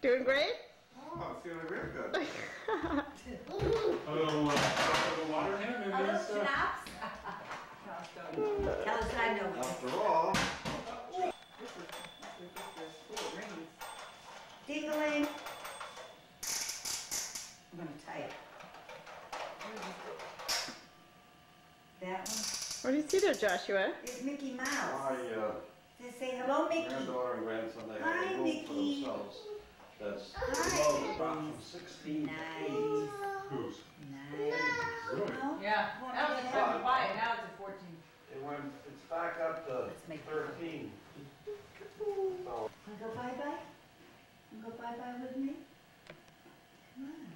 Doing great? Oh, I'm feeling real good. A little water in A little schnapps? Tell us I know. After all. Dingling. I'm going to type. That one? What do you see there, Joshua? It's Mickey Mouse. My They say hello, Mickey. granddaughter and grandson, they Hi, have a room Mickey. for themselves. That's Hi. about from 16. Nice. Who's? Nice. Really? Oh, Yeah, what that was did a I seven have? five, now it's a 14. It's back up to Let's make 13. So, Want to go bye-bye? Want to go bye-bye with me? Come on.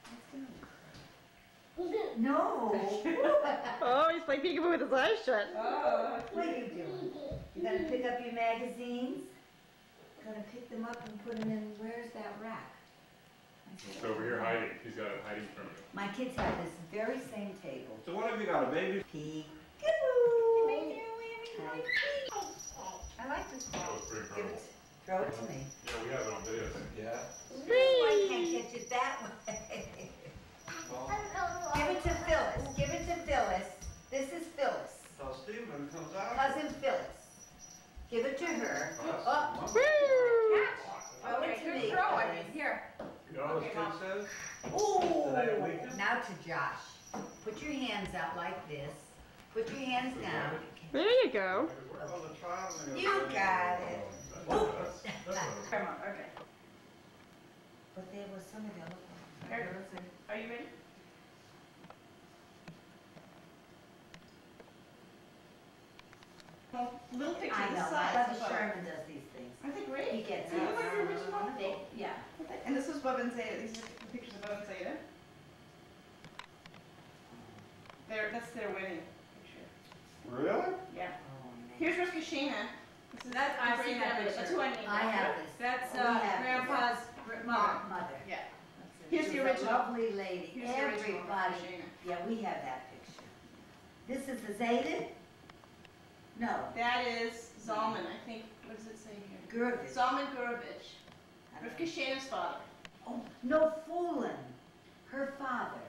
Let's go. No. Oh, he's playing peekaboo with his eyes shut. Oh. What are you doing? You gonna pick up your magazines? Gonna pick them up and put them in, where's that rack? It's over here hiding. He's got it hiding from you. My kids have this very same table. so what have you got, a baby? Peekaboo! I like this That ball. was pretty Give incredible. it, throw it to me. Yeah, we have it on video. Yeah. Why can't catch it that way? Well, Give it to Phyllis. Give it to Phyllis. This is Phyllis. so Stephen comes out. Cousin Phyllis. Give it to her. Oh, that's Oh, wonderful. throw Okay, it to good me. throw, I mean, here. You know what Okay, this Mom. kid says? Ooh. Today we can- Now to Josh. Put your hands out like this. Put your hands down. There you go. Well, the traveling is You really- got it. That's Come on, okay. But there was some of the other ones. Here, let's see. Are you ready? Well, little picture I of the know, my size. brother of both. Sherman does these things. Aren't they He great? gets They it. look like the original. Yeah. And this was Bub and Zeta. These are the pictures of Bub and Zeta. That's their wedding picture. Really? Yeah. Oh, man. Here's Roskashina. This is That's- I've seen that That's picture. who I named I after. have this. That's We have this. Grandpa's mother. Mother. Yeah. That's it. Here's She's the a original. lovely lady. Here's the original Everybody. Roskashina. Yeah, we have that picture. This is the Zeta? No. That is Zalman, I think. What does it say here? Gurvich. Zalman Gurovich. I don't know. Rivkashina's father. Oh, no fooling. Her father.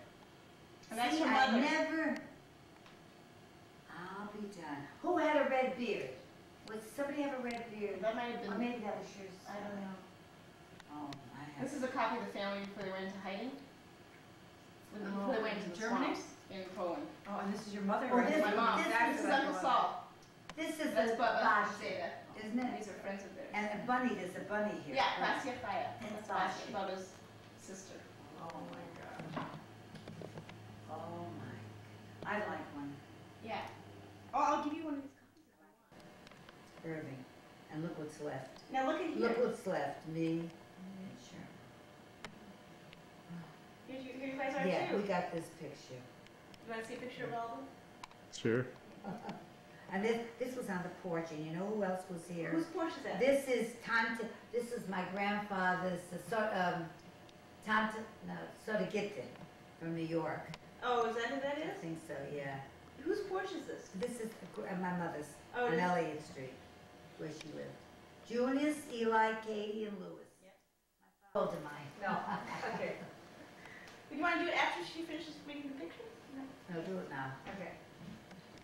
And that's See, her I mother. never. I'll be done. Who had a red beard? Was somebody have a red beard? That might have Or been. maybe that was yours. I don't know. Oh, I have. This is a copy of the family before they went into hiding. Before they went into Germany? Germany? In Poland. Oh, and this is your mother, Oh, right? this- My mom. this This is Uncle Saul. This is That's the Bubba Bosch, and Zeta. isn't it? These are friends of theirs. And the bunny, there's a bunny here. Yeah, Vasya Faya. And That's Vasya. Vasya, Bubba's sister. Oh my God. Oh my. I'd like one. Yeah. Oh, I'll give you one of these copies. Irving. And look what's left. Now look at Look here. what's left. Me and Sharon. Here you guys are Yeah, too. we got this picture. You want to see a picture of all of them? Sure. And this was on the porch, and you know who else was here? Whose porch is that? This is Tante, this is my grandfather's, Tante, no, Sotagitten from New York. Oh, is that who that I is? think so, yeah. Whose porch is this? This is my mother's Oh, on it is? Elliott Street, where she lived. Junius, Eli, Katie, and Lewis. Yep. My father, mine. No, okay. Do you want to do it after she finishes reading the pictures? No. No, do it now. Okay.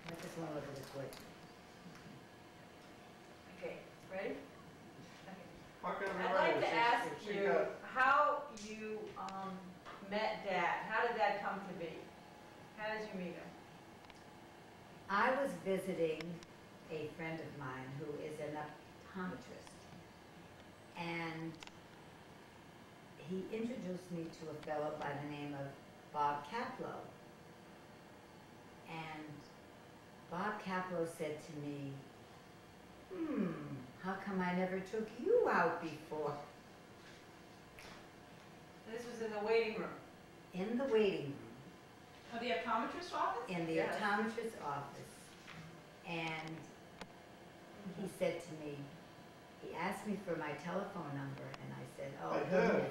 I just want to look at this quick. Okay, ready? How can we I'd write like this? to ask She you got- how you met Dad. How did that come to be? How did you meet him? I was visiting a friend of mine who is an optometrist, and he introduced me to a fellow by the name of Bob Kaplow. And Bob Kaplow said to me, how come I never took you out before? This was in the waiting room. In the waiting room, Oh, the optometrist office? in the Yes. optometrist's office, and he said to me, he asked me for my telephone number, and I said,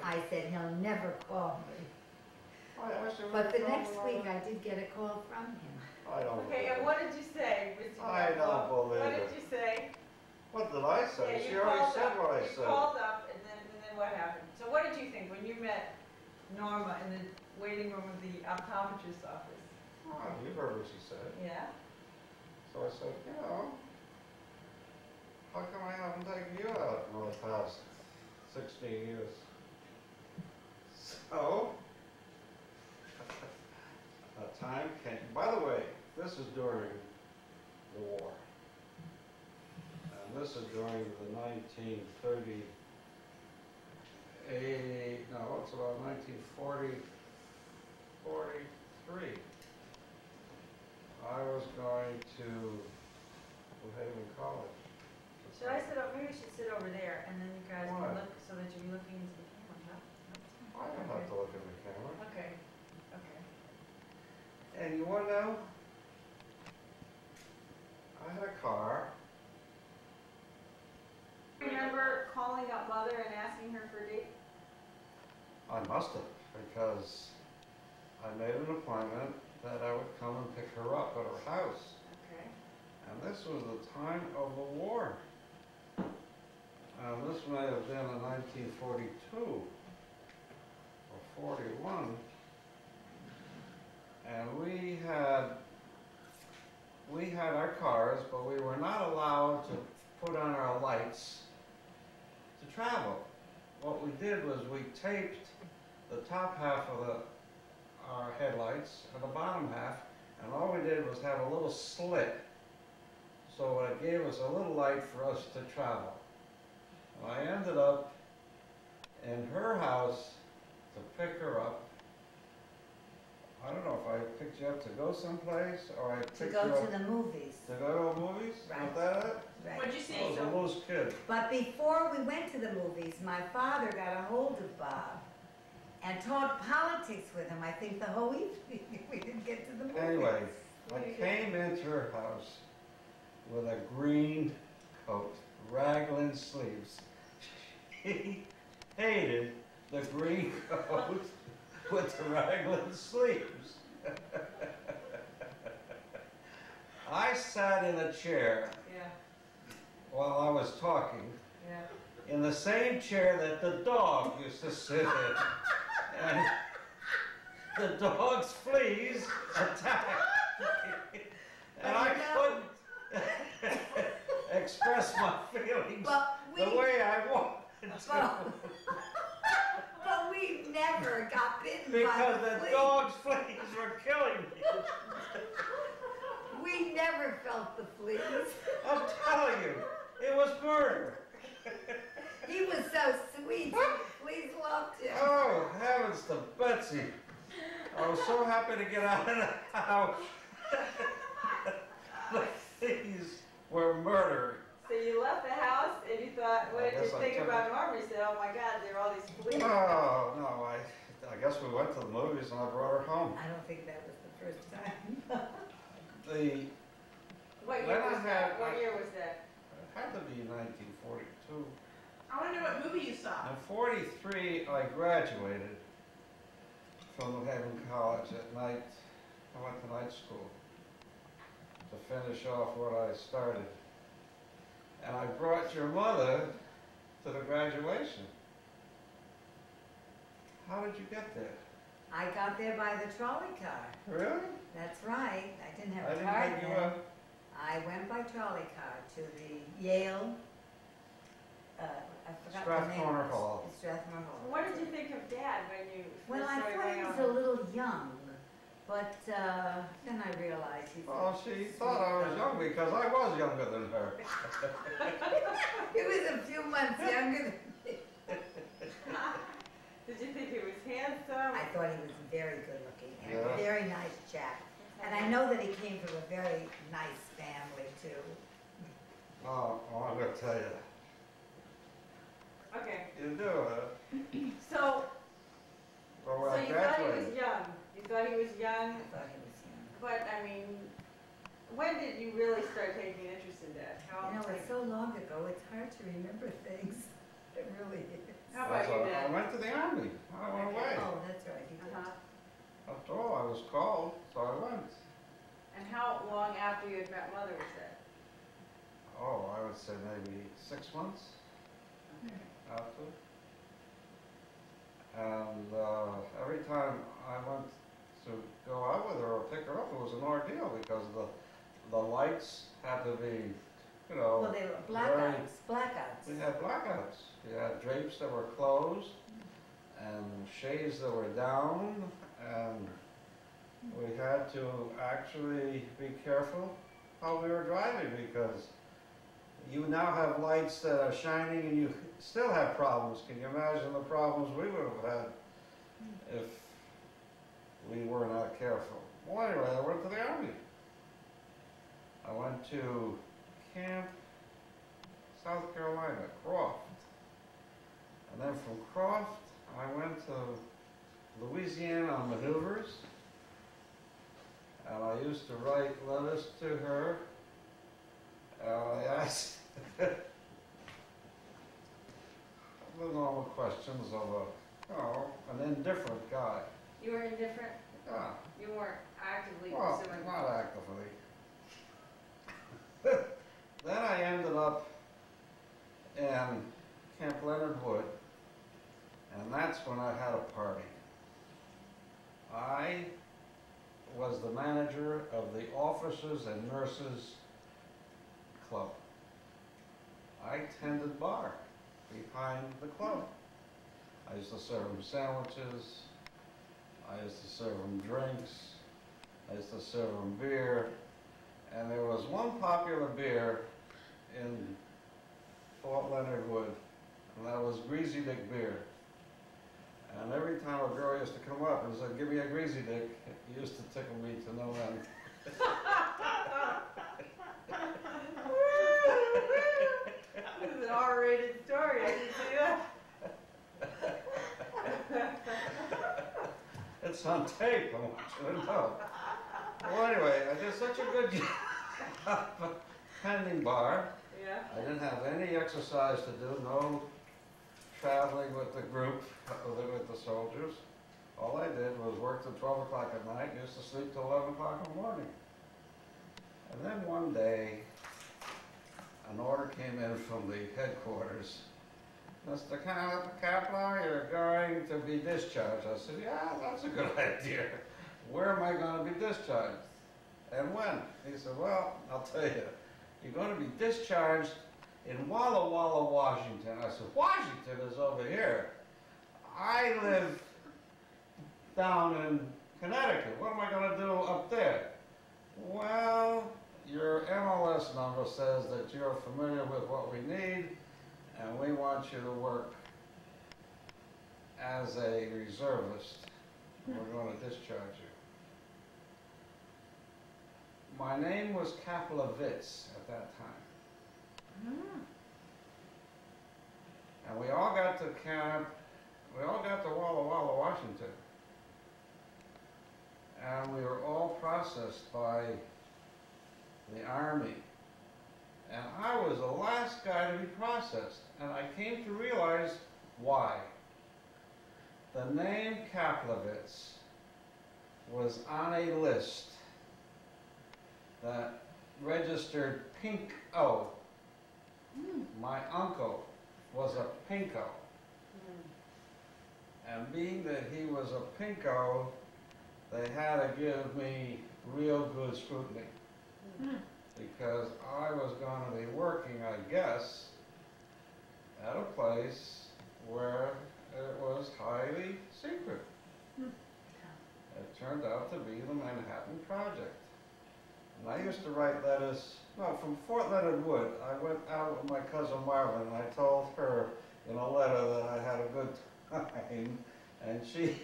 I said, he'll never call me. But the next week I did get a call from him. I don't Okay, and believe what did you say? I don't believe What it. did you say? What did I say? Yeah, She you already called said up. what I You said. called up, and then what Norma in the waiting room of the optometrist's office. Oh, you've heard what she said. Yeah? So I said, you know, how come I haven't taken you out in the past 16 years? So, a time came. By the way, this is during the war. And this is during the 1938, no, it's about 1940, 43. I was going to New Haven College. Should I sit up, maybe we should sit over there, and then you guys Why? can look, so that you're looking into the camera, huh? I don't have to look in the camera. Okay, okay. And you want to know? I had a car. Remember calling up Mother and asking her for a date? I must have, because I made an appointment that I would come and pick her up at her house. Okay. And this was the time of the war. This may have been in 1942 or 41. And we had our cars, but we were not allowed to put on our lights to travel. What we did was we taped the top half of our headlights and the bottom half, and all we did was have a little slit, so it gave us a little light for us to travel. And I ended up in her house to pick her up. I don't know if I picked you up to go someplace, or I picked To you go up to the movies. to go to movies? Right. Was that it? Right. What'd you I say? was So, a loose kid. But before we went to the movies, my father got a hold of Bob and talked politics with him, I think the whole evening. We didn't get to the movies. Anyway, I came into her house with a green coat, raglan sleeves. She hated the green coat with the raglan sleeves. I sat in a chair yeah, while I was talking, yeah. in the same chair that the dog used to sit in. And the dog's fleas attacked me. And I couldn't express my feelings But the way I wanted to. but we never got bitten Because by the the flea. dog's fleas were killing me. We never felt the fleas. I'm telling you, it was murder. He was so sweet. The fleas loved him. Oh, heavens to Betsy. I was so happy to get out of the house. The fleas were murder. So you left the house and you thought, what I did you guess I think took about Norma? You said, oh my God, there are all these fleas. Oh, no, I guess we went to the movies and I brought her home. I don't think that was the first time. What Then year I was had- that? What year was that? It had to be 1942. I want to know what movie you saw. In 43, I graduated from New Haven College at night. I went to night school to finish off what I started. And I brought your mother to the graduation. How did you get there? I got there by the trolley car. Really? That's right. I didn't have I a didn't car pick you then. up. I went by trolley car to the Yale, I forgot the name. Strathmore Hall. Strathmore Hall. What did you think of Dad when you Well, first I started thought going he was out? a little young, but then I realized he's. Oh, she thought I was young because I was younger than her. He was a few months younger than me. Did you think he was handsome? I thought he was very good looking and Yeah. a very nice chap. And I know that he came from a very nice family too. Oh, I'm going to tell you. Okay, You do, huh? so, Well, so when I you thought he was graduated. young. You thought he was young, I thought he was young. but I mean, when did you really start taking interest in Dad? How, You know, it's so long ago, it's hard to remember things. It really is. how about you, I Dad? went to the army. I went away. Oh, that's right. He did. Uh-huh. After all, I was called, so I went. And how long after you had met Mother was that? Oh, I would say maybe 6 months after. And I went to go out with her or pick her up, it was an ordeal because the lights had to be, you know. Well, they were blackouts. We had blackouts. You had drapes that were closed and shades that were down, and we had to actually be careful how we were driving because you now have lights that are shining and you still have problems. Can you imagine the problems we would have had if we were not careful? Well, anyway, I went to the Army. I went to Camp South Carolina, Croft. And then from Croft, I went to Louisiana on maneuvers. And I used to write letters to her. And I asked the normal questions of an indifferent guy. You were indifferent? Yeah. You weren't actively Well, pursuing? not actively. Then I ended up in Camp Leonard Wood, and that's when I had a party. I was the manager of the Officers and Nurses Club. I tended bar behind the club. I used to serve them sandwiches, I used to serve them drinks, I used to serve them beer, and there was one popular beer in Fort Leonard Wood, and that was Greasy Dick beer. And every time a girl used to come up and said, "Give me a Greasy Dick," it used to tickle me to no end. This is an R-rated story, I can see that. It's on tape, I want you to know. Well, anyway, I did such a good job tending bar. Yeah. I didn't have any exercise to do, no traveling with the group, with the soldiers. All I did was work till 12 o'clock at night, used to sleep till 11 o'clock in the morning. And then one day, an order came in from the headquarters. "Mr. Kaplan, you're going to be discharged." I said, "Yeah, that's a good idea. Where am I going to be discharged? And when?" He said, "Well, I'll tell you. You're going to be discharged in Walla Walla, Washington." I said, "Washington is over here. I live down in Connecticut. What am I going to do up there?" "Well, your MLS number says that you're familiar with what we need, and we want you to work as a reservist. We're going to discharge you." My name was Kaplavitz at that time. And we all got to camp, we all got to Walla Walla, Washington. And we were all processed by the Army. And I was the last guy to be processed. And I came to realize why. The name Kaplavitz was on a list that registered Pink O. My uncle was a Pinko. And being that he was a Pinko, they had to give me real good scrutiny. Because I was going to be working, I guess, at a place where it was highly secret. It turned out to be the Manhattan Project. And I used to write letters, no, from Fort Leonard Wood. I went out with my cousin Marvin, and I told her in a letter that I had a good time, and she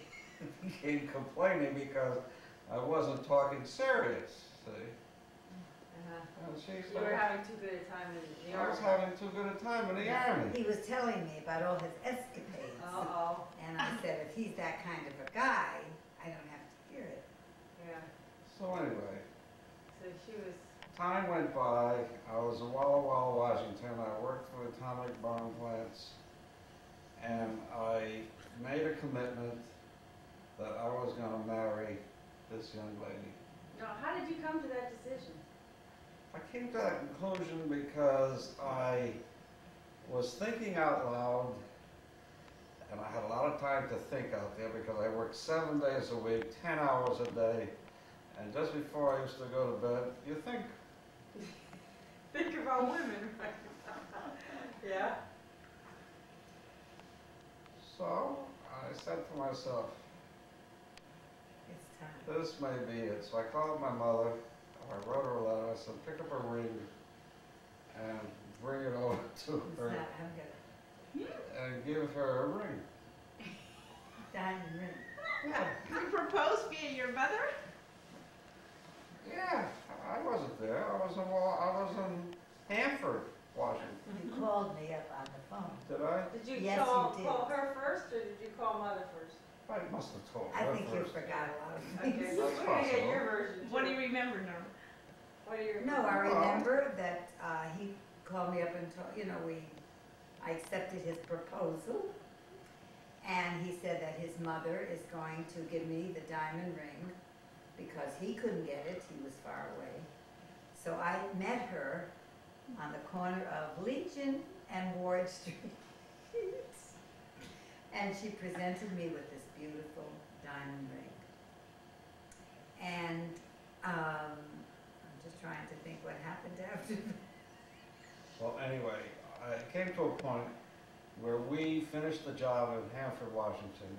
became complaining because I wasn't talking serious, see? And she You were having too good a time in the I was Army. having too good a time in the Army. He was telling me about all his escapades. Uh-oh. And I said, if he's that kind of a guy, I don't have to hear it. Yeah. So anyway, So she was, time went by. I was in Walla Walla, Washington. I worked for atomic bomb plants. And I made a commitment that I was going to marry this young lady. now how did you come to that decision? I came to that conclusion because I was thinking out loud, and I had a lot of time to think out there because I worked 7 days a week, 10 hours a day. And just before I used to go to bed, you think. Think about women, right? Yeah? So I said to myself, It's time. this may be it. So I called my mother, I wrote her a letter, I said, pick up a ring and bring it over to It's her not, I'm gonna, and give her a ring. diamond ring. You proposed via your mother? Yeah, I wasn't there. I was in Hanford, Washington. You called me up on the phone. Did I? Did you Yes, call, you did. call her first, or did you call mother first? I must have told I her think you first. forgot a lot of Okay, things. so That's we're gonna get possible. your version too. What do you remember, Norma? What do you No, I Well- remember that he called me up and told, I accepted his proposal. And he said that his mother is going to give me the diamond ring because he couldn't get it, he was far away. So I met her on the corner of Legion and Ward Street. And she presented me with this beautiful diamond ring. And I'm just trying to think what happened after that. Well, anyway, it came to a point where we finished the job in Hanford, Washington,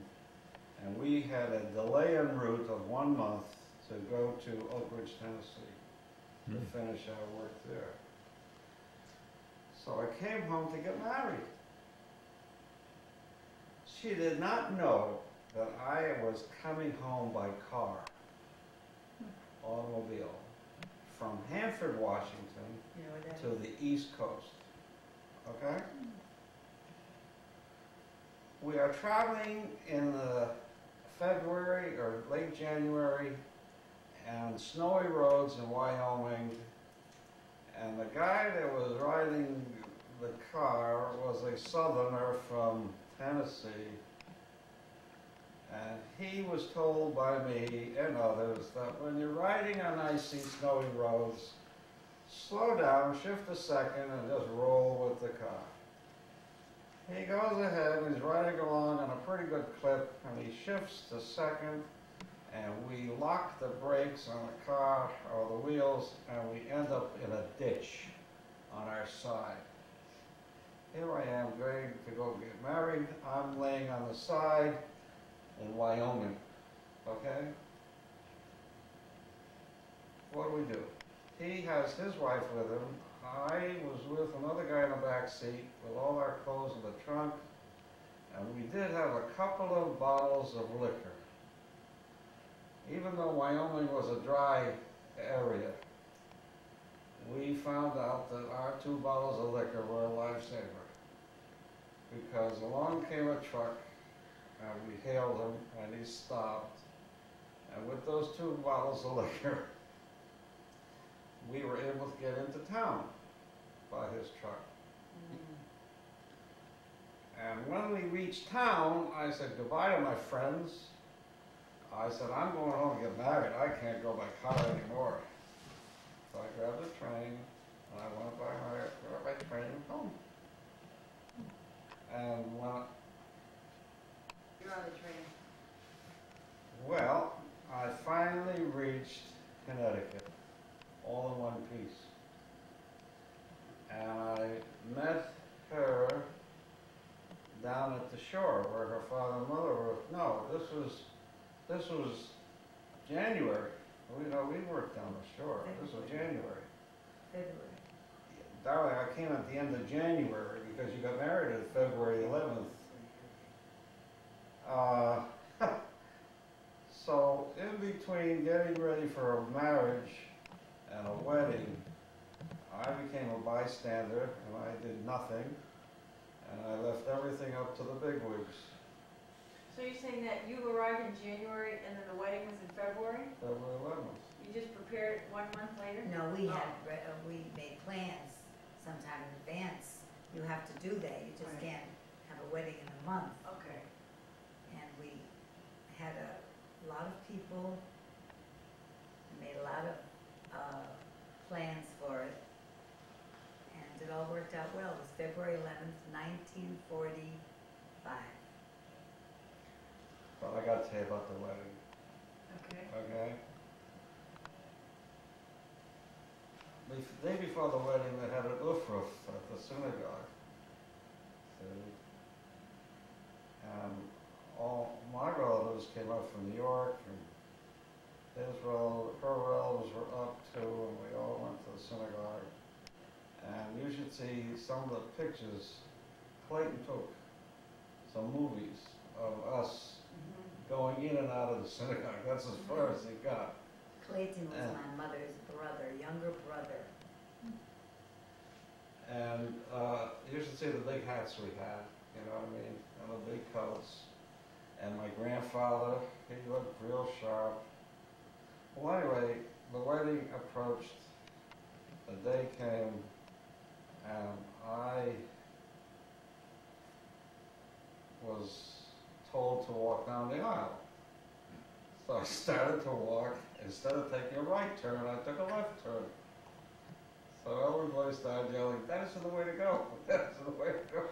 and we had a delay en route of 1 month to go to Oak Ridge, Tennessee, to finish our work there. So I came home to get married. She did not know that I was coming home by car, automobile, from Hanford, Washington, You know what that to is? the East Coast. Okay? We are traveling in the February or late January and snowy roads in Wyoming, and the guy that was riding the car was a southerner from Tennessee, and he was told by me and others that when you're riding on icy, snowy roads, slow down, shift a second, and just roll with the car. He goes ahead and he's riding along on a pretty good clip, and he shifts to second, and we lock the brakes on the car or the wheels, and we end up in a ditch on our side. Here I am going to go get married. I'm laying on the side in Wyoming, okay? What do? He has his wife with him. I was with another guy in the back seat with all our clothes in the trunk, and we did have a couple of bottles of liquor. Even though Wyoming was a dry area, we found out that our 2 bottles of liquor were a lifesaver. Because along came a truck, and we hailed him, and he stopped. And with those 2 bottles of liquor, we were able to get into town by his truck. And when we reached town, I said goodbye to my friends. I said, I'm going home to get married. I can't go by car anymore. So I grabbed a train, and I went by train home. And when, You're on the train. well, I finally reached Connecticut, all in one piece. And I met her down at the shore where her father and mother were. No, this was January. We worked down the shore. This was January. February. Darling, I came at the end of January because you got married on February 11th. So in between getting ready for a marriage and a wedding, I became a bystander and I did nothing, and I left everything up to the bigwigs. So you're saying that you arrived in January and then the wedding was in February? February 11th. You just prepared it 1 month later? No, we made plans sometime in advance. You have to do that, you just Right. can't have a wedding in a month. Okay. And we had a lot of people, made a lot of plans for it, and it all worked out well. It was February 11th, 1945. I gotta tell you about the wedding, Okay. okay? The day before the wedding, they had an ufruf at the synagogue. See? And all my relatives came up from New York, and her relatives were up too, and we all went to the synagogue. And you should see some of the pictures Clayton took, some movies of us going in and out of the synagogue. That's as far as he got. Clayton was my mother's brother, younger brother. And you should see the big hats we had, you know what I mean, and the big coats. And my grandfather, he looked real sharp. Well, anyway, the wedding approached, the day came, and I was told to walk down the aisle. So I started to walk. Instead of taking a right turn, I took a left turn. So everybody started yelling, "That isn't the way to go. That isn't the way to go."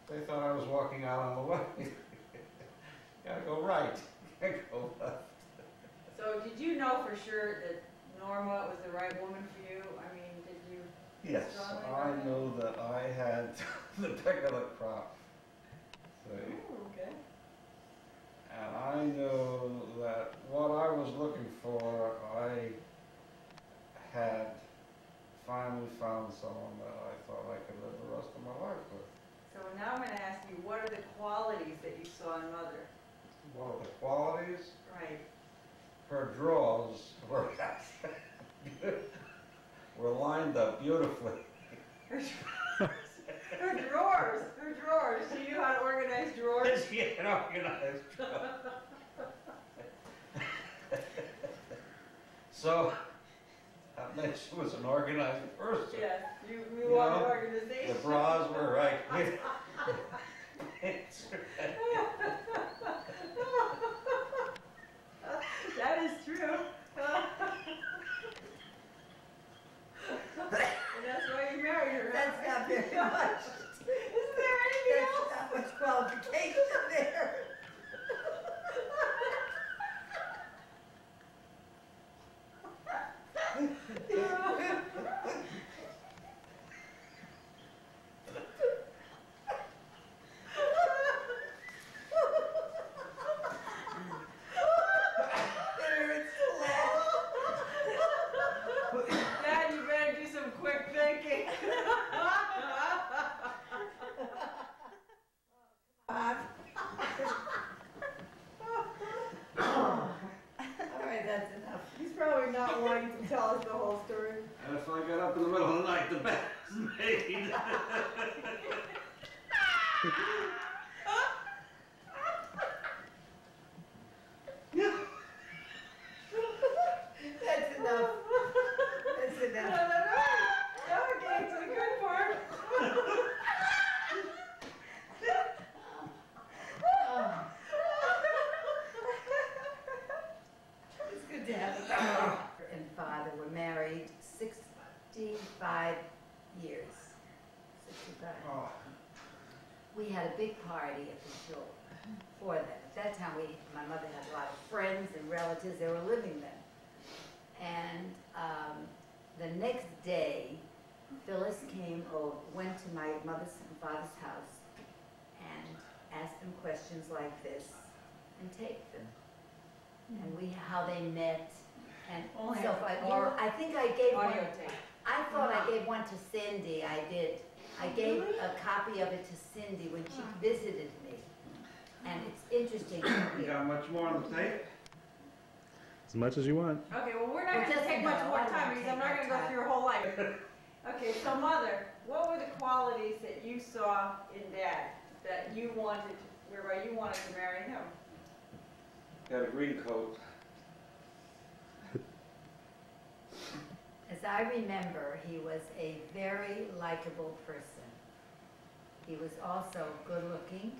They thought I was walking out on the way. Gotta go right, can't go left. So did you know for sure that Norma was the right woman for you? I mean, did you? Yes, strongly I recommend? knew that I had the pick of the crop. See? Oh, okay. And I knew that what I was looking for, I had finally found someone that I thought I could live the rest of my life with. So now I'm going to ask you, what are the qualities that you saw in Mother? What are the qualities? Right. Her drawers were, were lined up beautifully. Her drawers. Her drawers. She knew how to organize drawers. She had organized drawers. So, that meant she was an organized person. Yes, you You want know, organization. The bras were right. That is true. And that's why you married her. That's not very much. Isn't there anything else? There's not much qualification there. Dad, you better do some quick thinking. All right, that's enough. He's probably not wanting to tell us the whole story. And if I got up in the middle of the night, the bed was made. That's enough. That's enough. Now we're getting to the good part. Oh. It's good to have a mother and father were married 65 years. 65. Oh, We had a big party at the shul for them. At that time, my mother had a lot of friends and relatives. They were living then. And the next day, Phyllis went to my mother's and father's house and asked them questions like this and taped them. And how they met and Only so audio- I think I gave one. Audio tape. I thought I gave one to Cindy. I did. I gave a copy of it to Cindy when she visited me. And it's interesting. you got much more on the tape? As much as you want. Okay, well, we're not Well, going to just take much no, more I time won't because I'm take not going to my go time. through your whole life. Okay, so Mother, what were the qualities that you saw in Dad that you wanted, whereby you wanted to marry him? Got a green coat. As I remember, he was a very likable person. He was also good looking,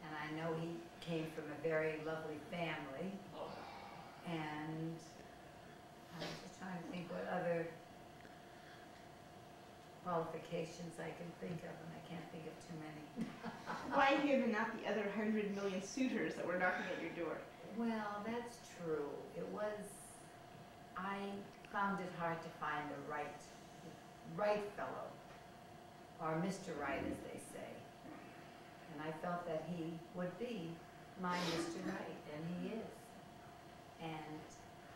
and I know he came from a very lovely family. And I was just trying to think what other. qualifications I can think of, and I can't think of too many. Why him and not the other 100 million suitors that were knocking at your door? Well, that's true. I found it hard to find the right fellow, or Mr. Right, as they say. And I felt that he would be my Mr. Right, and he is. And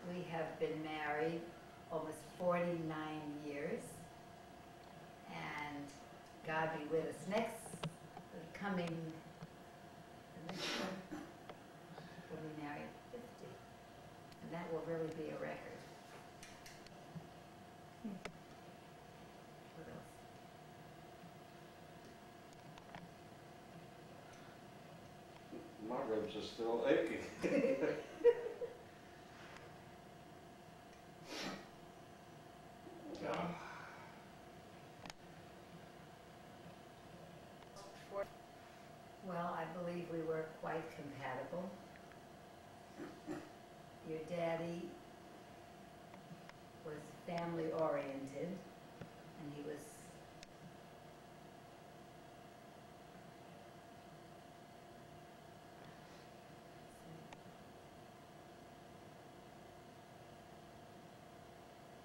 we have been married almost 49 years, and God be with us. The next one, we'll be married at 50, and that will really be a record. What else? My ribs are still aching. Well, I believe we were quite compatible. Your daddy was family oriented, and he was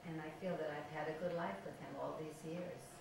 and I feel that I've had a good life with him all these years.